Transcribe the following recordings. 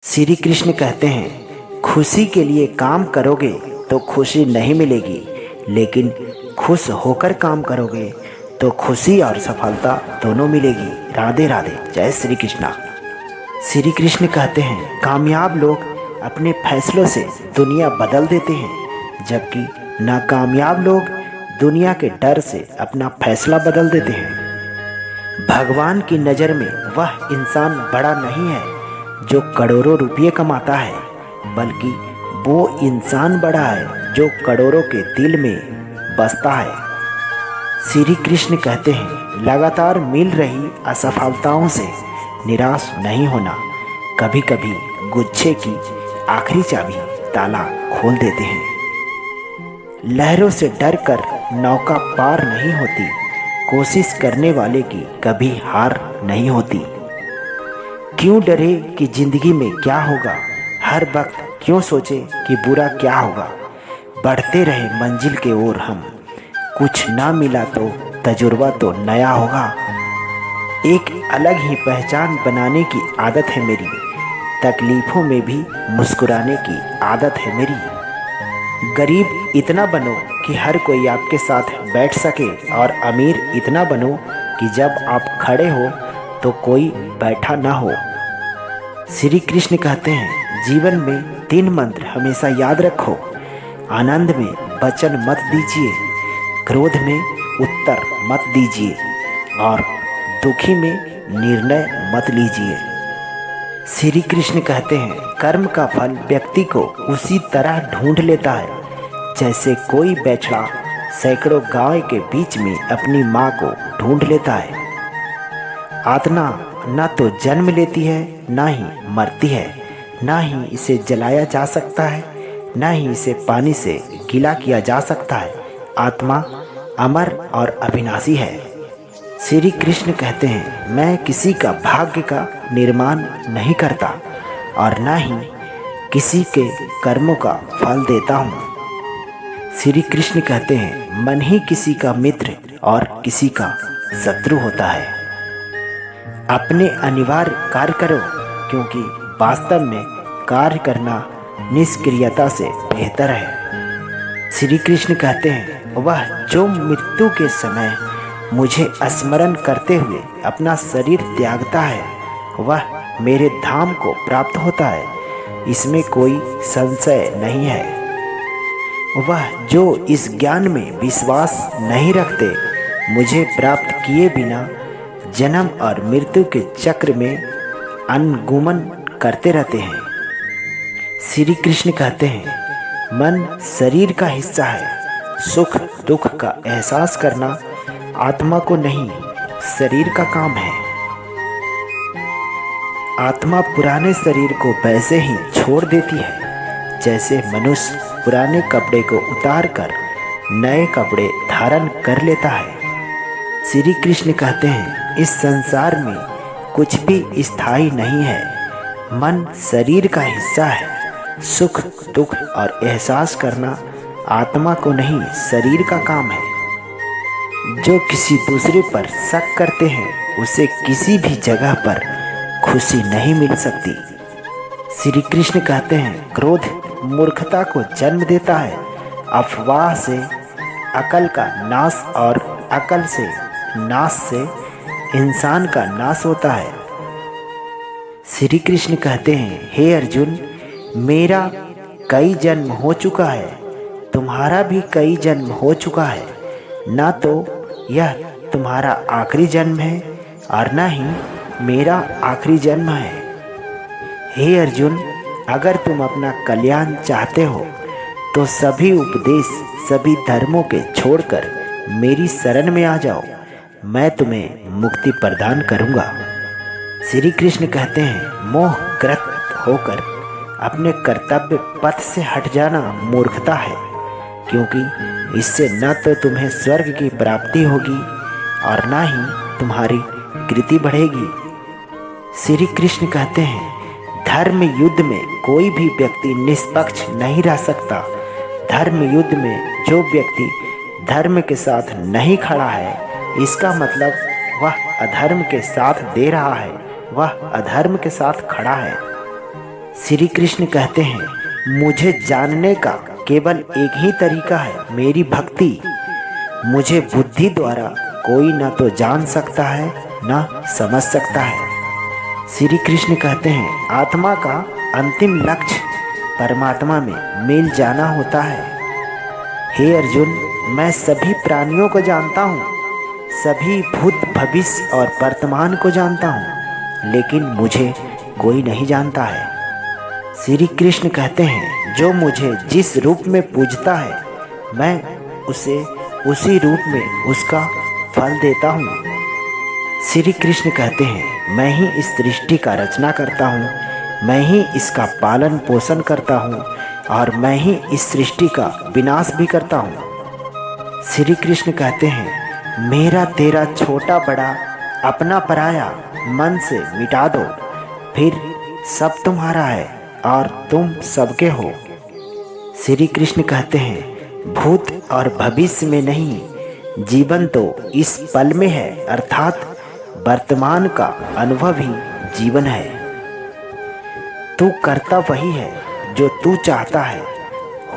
श्री कृष्ण कहते हैं, खुशी के लिए काम करोगे तो खुशी नहीं मिलेगी, लेकिन खुश होकर काम करोगे तो खुशी और सफलता दोनों मिलेगी। राधे राधे। जय श्री कृष्णा। श्री कृष्ण कहते हैं, कामयाब लोग अपने फैसलों से दुनिया बदल देते हैं, जबकि नाकामयाब लोग दुनिया के डर से अपना फैसला बदल देते हैं। भगवान की नज़र में वह इंसान बड़ा नहीं है जो करोड़ों रुपये कमाता है, बल्कि वो इंसान बड़ा है जो करोड़ों के दिल में बसता है। श्री कृष्ण कहते हैं, लगातार मिल रही असफलताओं से निराश नहीं होना। कभी कभी गुच्छे की आखिरी चाबी ताला खोल देते हैं। लहरों से डरकर नौका पार नहीं होती, कोशिश करने वाले की कभी हार नहीं होती। क्यों डरे कि जिंदगी में क्या होगा, हर वक्त क्यों सोचे कि बुरा क्या होगा। बढ़ते रहे मंजिल के ओर हम, कुछ ना मिला तो तजुर्बा तो नया होगा। एक अलग ही पहचान बनाने की आदत है मेरी, तकलीफ़ों में भी मुस्कुराने की आदत है मेरी। गरीब इतना बनो कि हर कोई आपके साथ बैठ सके, और अमीर इतना बनो कि जब आप खड़े हो तो कोई बैठा ना हो। श्री कृष्ण कहते हैं, जीवन में 3 मंत्र हमेशा याद रखो। आनंद में वचन मत दीजिए, क्रोध में उत्तर मत दीजिए, और दुखी में निर्णय मत लीजिए। श्री कृष्ण कहते हैं, कर्म का फल व्यक्ति को उसी तरह ढूंढ लेता है जैसे कोई बछड़ा सैकड़ों गाय के बीच में अपनी माँ को ढूंढ लेता है। आत्मा ना तो जन्म लेती है, ना ही मरती है, ना ही इसे जलाया जा सकता है, ना ही इसे पानी से गीला किया जा सकता है। आत्मा अमर और अविनाशी है। श्री कृष्ण कहते हैं, मैं किसी का भाग्य का निर्माण नहीं करता और ना ही किसी के कर्मों का फल देता हूँ। श्री कृष्ण कहते हैं, मन ही किसी का मित्र और किसी का शत्रु होता है। अपने अनिवार्य कार्य करो, क्योंकि वास्तव में कार्य करना निष्क्रियता से बेहतर है। श्री कृष्ण कहते हैं, वह जो मृत्यु के समय मुझे स्मरण करते हुए अपना शरीर त्यागता है, वह मेरे धाम को प्राप्त होता है, इसमें कोई संशय नहीं है। वह जो इस ज्ञान में विश्वास नहीं रखते, मुझे प्राप्त किए बिना जन्म और मृत्यु के चक्र में अनुगमन करते रहते हैं। श्री कृष्ण कहते हैं, मन शरीर का हिस्सा है। सुख दुख का एहसास करना आत्मा को नहीं, शरीर का काम है। आत्मा पुराने शरीर को वैसे ही छोड़ देती है जैसे मनुष्य पुराने कपड़े को उतारकर नए कपड़े धारण कर लेता है। श्री कृष्ण कहते हैं, इस संसार में कुछ भी स्थायी नहीं है। मन शरीर का हिस्सा है। सुख दुख और एहसास करना आत्मा को नहीं, शरीर का काम है। जो किसी दूसरे पर शक करते हैं, उसे किसी भी जगह पर खुशी नहीं मिल सकती। श्री कृष्ण कहते हैं, क्रोध मूर्खता को जन्म देता है। अफवाह से अकल का नाश और अकल से नाश से इंसान का नाश होता है। श्री कृष्ण कहते हैं, हे अर्जुन, मेरा कई जन्म हो चुका है, तुम्हारा भी कई जन्म हो चुका है। ना तो यह तुम्हारा आखिरी जन्म है और ना ही मेरा आखिरी जन्म है। हे अर्जुन, अगर तुम अपना कल्याण चाहते हो तो सभी उपदेश, सभी धर्मों के छोड़कर मेरी शरण में आ जाओ, मैं तुम्हें मुक्ति प्रदान करूंगा। श्री कृष्ण कहते हैं, मोहग्रस्त होकर अपने कर्तव्य पथ से हट जाना मूर्खता है, क्योंकि इससे न तो तुम्हें स्वर्ग की प्राप्ति होगी और ना ही तुम्हारी कृति बढ़ेगी। श्री कृष्ण कहते हैं, धर्म युद्ध में कोई भी व्यक्ति निष्पक्ष नहीं रह सकता। धर्म युद्ध में जो व्यक्ति धर्म के साथ नहीं खड़ा है, इसका मतलब वह अधर्म के साथ दे रहा है, वह अधर्म के साथ खड़ा है। श्री कृष्ण कहते हैं, मुझे जानने का केवल एक ही तरीका है, मेरी भक्ति। मुझे बुद्धि द्वारा कोई न तो जान सकता है न समझ सकता है। श्री कृष्ण कहते हैं, आत्मा का अंतिम लक्ष्य परमात्मा में मिल जाना होता है। हे अर्जुन, मैं सभी प्राणियों को जानता हूँ, सभी भूत भविष्य और वर्तमान को जानता हूँ, लेकिन मुझे कोई नहीं जानता है। श्री कृष्ण कहते हैं, जो मुझे जिस रूप में पूजता है, मैं उसे उसी रूप में उसका फल देता हूँ। श्री कृष्ण कहते हैं, मैं ही इस सृष्टि का रचना करता हूँ, मैं ही इसका पालन पोषण करता हूँ और मैं ही इस सृष्टि का विनाश भी करता हूँ। श्री कृष्ण कहते हैं, मेरा तेरा छोटा बड़ा अपना पराया मन से मिटा दो, फिर सब तुम्हारा है और तुम सबके हो। श्री कृष्ण कहते हैं, भूत और भविष्य में नहीं, जीवन तो इस पल में है, अर्थात वर्तमान का अनुभव ही जीवन है। तू करता वही है जो तू चाहता है,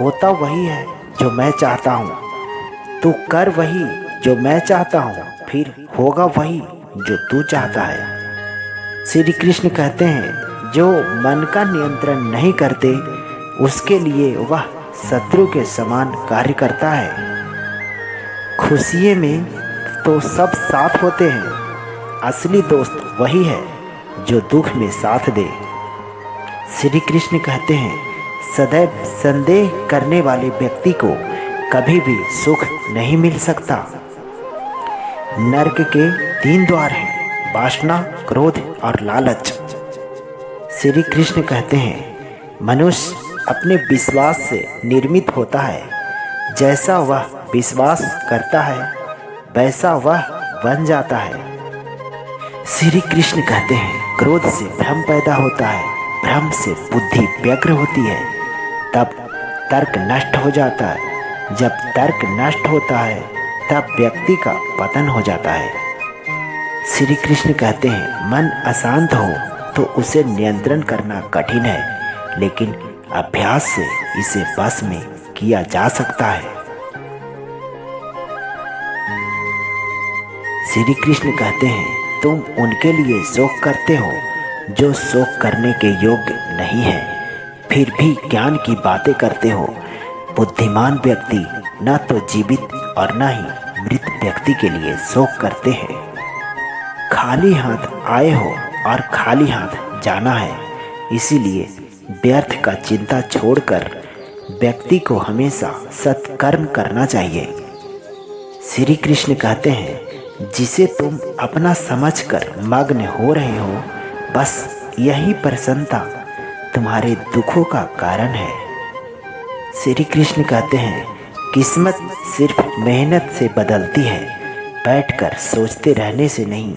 होता वही है जो मैं चाहता हूँ। तू कर वही जो मैं चाहता हूँ, फिर होगा वही जो तू चाहता है। श्री कृष्ण कहते हैं, जो मन का नियंत्रण नहीं करते, उसके लिए वह शत्रु के समान कार्य करता है। खुशियों में तो सब साथ होते हैं, असली दोस्त वही है जो दुख में साथ दे। श्री कृष्ण कहते हैं, सदैव संदेह करने वाले व्यक्ति को कभी भी सुख नहीं मिल सकता। नरक के 3 द्वार हैं, वासना, क्रोध और लालच। श्री कृष्ण कहते हैं, मनुष्य अपने विश्वास से निर्मित होता है, जैसा वह विश्वास करता है वैसा वह बन जाता है। श्री कृष्ण कहते हैं, क्रोध से भ्रम पैदा होता है, भ्रम से बुद्धि व्यग्र होती है, तब तर्क नष्ट हो जाता है, जब तर्क नष्ट होता है तब व्यक्ति का पतन हो जाता है। श्री कृष्ण कहते हैं, मन अशांत हो तो उसे नियंत्रण करना कठिन है, लेकिन अभ्यास से इसे बस में किया जा सकता है। श्री कृष्ण कहते हैं, तुम उनके लिए शोक करते हो जो शोक करने के योग्य नहीं है, फिर भी ज्ञान की बातें करते हो। बुद्धिमान व्यक्ति न तो जीवित और न ही मृत व्यक्ति के लिए शोक करते हैं। खाली हाथ आए हो और खाली हाथ जाना है, इसीलिए व्यर्थ का चिंता छोड़कर व्यक्ति को हमेशा सत्कर्म करना चाहिए। श्री कृष्ण कहते हैं, जिसे तुम अपना समझकर मग्न हो रहे हो, बस यही प्रसन्नता तुम्हारे दुखों का कारण है। श्री कृष्ण कहते हैं, किस्मत सिर्फ मेहनत से बदलती है, बैठकर सोचते रहने से नहीं।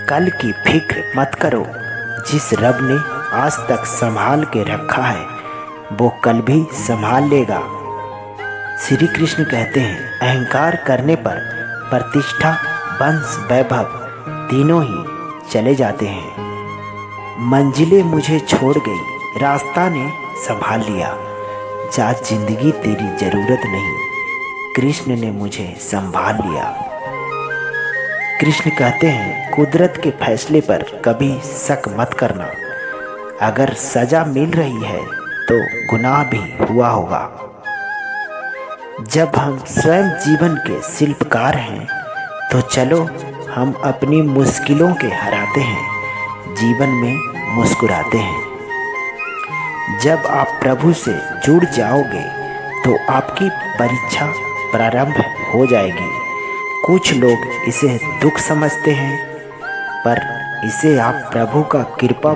कल की फिक्र मत करो, जिस रब ने आज तक संभाल के रखा है वो कल भी संभाल लेगा। श्री कृष्ण कहते हैं, अहंकार करने पर प्रतिष्ठा, वंश, वैभव तीनों ही चले जाते हैं। मंजिलें मुझे छोड़ गई, रास्ता ने संभाल लिया, जा जिंदगी तेरी जरूरत नहीं, कृष्ण ने मुझे संभाल लिया। कृष्ण कहते हैं, कुदरत के फैसले पर कभी शक मत करना, अगर सजा मिल रही है तो गुनाह भी हुआ होगा। जब हम स्वयं जीवन के शिल्पकार हैं तो चलो हम अपनी मुश्किलों के हराते हैं, जीवन में मुस्कुराते हैं। जब आप प्रभु से जुड़ जाओगे तो आपकी परीक्षा प्रारंभ हो जाएगी। कुछ लोग इसे दुख समझते हैं, पर इसे आप प्रभु का कृपा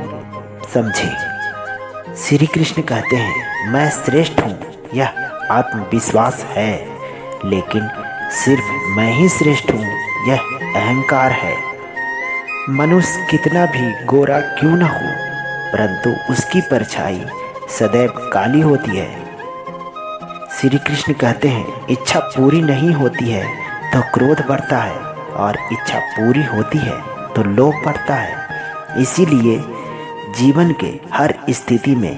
समझें। श्री कृष्ण कहते हैं, मैं श्रेष्ठ हूँ, यह आत्मविश्वास है, लेकिन सिर्फ मैं ही श्रेष्ठ हूँ, यह अहंकार है। मनुष्य कितना भी गोरा क्यों न हो, परंतु उसकी परछाई सदैव काली होती है। श्री कृष्ण कहते हैं, इच्छा पूरी नहीं होती है तो क्रोध बढ़ता है, और इच्छा पूरी होती है तो लोभ बढ़ता है। इसीलिए जीवन के हर स्थिति में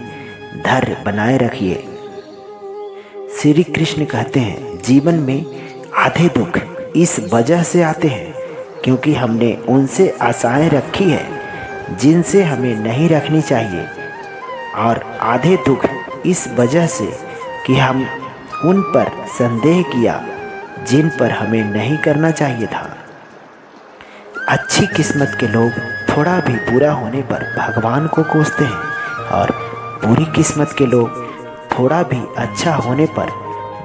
धैर्य बनाए रखिए। श्री कृष्ण कहते हैं, जीवन में आधे दुख इस वजह से आते हैं क्योंकि हमने उनसे आशाएं रखी है जिनसे हमें नहीं रखनी चाहिए, और आधे दुख इस वजह से कि हम उन पर संदेह किया जिन पर हमें नहीं करना चाहिए था। अच्छी किस्मत के लोग थोड़ा भी बुरा होने पर भगवान को कोसते हैं और बुरी किस्मत के लोग थोड़ा भी अच्छा होने पर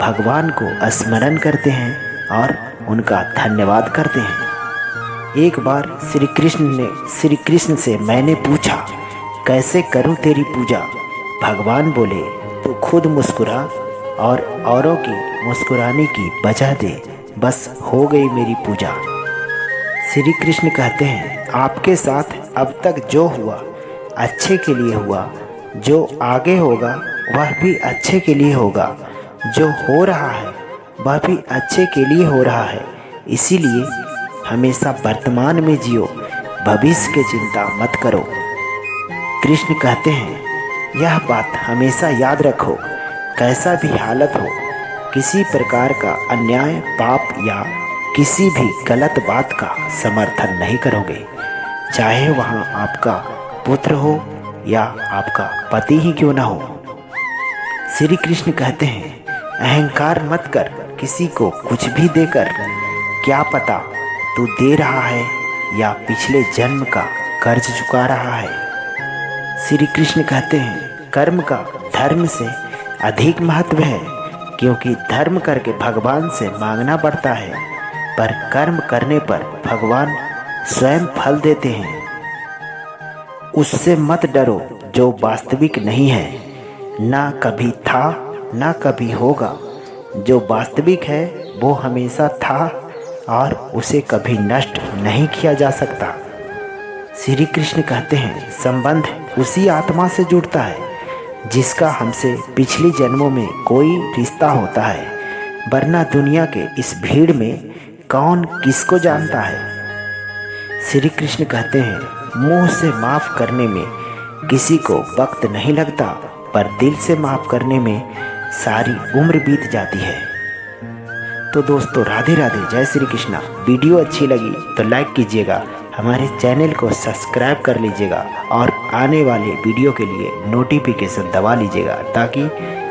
भगवान को स्मरण करते हैं और उनका धन्यवाद करते हैं। एक बार श्री कृष्ण से मैंने पूछा, कैसे करूं तेरी पूजा? भगवान बोले, तू खुद मुस्कुरा और औरों की मुस्कुराने की वजह दे, बस हो गई मेरी पूजा। श्री कृष्ण कहते हैं, आपके साथ अब तक जो हुआ अच्छे के लिए हुआ, जो आगे होगा वह भी अच्छे के लिए होगा, जो हो रहा है वह भी अच्छे के लिए हो रहा है। इसीलिए हमेशा वर्तमान में जियो, भविष्य की चिंता मत करो। कृष्ण कहते हैं, यह बात हमेशा याद रखो, कैसा भी हालत हो, किसी प्रकार का अन्याय, पाप या किसी भी गलत बात का समर्थन नहीं करोगे, चाहे वहाँ आपका पुत्र हो या आपका पति ही क्यों ना हो। श्री कृष्ण कहते हैं, अहंकार मत कर किसी को कुछ भी देकर, क्या पता तू दे रहा है या पिछले जन्म का कर्ज चुका रहा है। श्री कृष्ण कहते हैं, कर्म का धर्म से अधिक महत्व है, क्योंकि धर्म करके भगवान से मांगना पड़ता है, पर कर्म करने पर भगवान स्वयं फल देते हैं। उससे मत डरो जो वास्तविक नहीं है, ना कभी था ना कभी होगा। जो वास्तविक है वो हमेशा था और उसे कभी नष्ट नहीं किया जा सकता। श्री कृष्ण कहते हैं, संबंध उसी आत्मा से जुड़ता है जिसका हमसे पिछली जन्मों में कोई रिश्ता होता है, वरना दुनिया के इस भीड़ में कौन किसको जानता है। श्री कृष्ण कहते हैं, मुंह से माफ़ करने में किसी को वक्त नहीं लगता, पर दिल से माफ़ करने में सारी उम्र बीत जाती है। तो दोस्तों, राधे राधे, जय श्री कृष्णा। वीडियो अच्छी लगी तो लाइक कीजिएगा, हमारे चैनल को सब्सक्राइब कर लीजिएगा और आने वाले वीडियो के लिए नोटिफिकेशन दबा लीजिएगा ताकि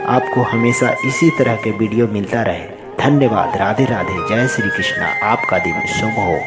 आपको हमेशा इसी तरह के वीडियो मिलता रहे। धन्यवाद। राधे राधे, जय श्री कृष्णा। आपका दिन शुभ हो।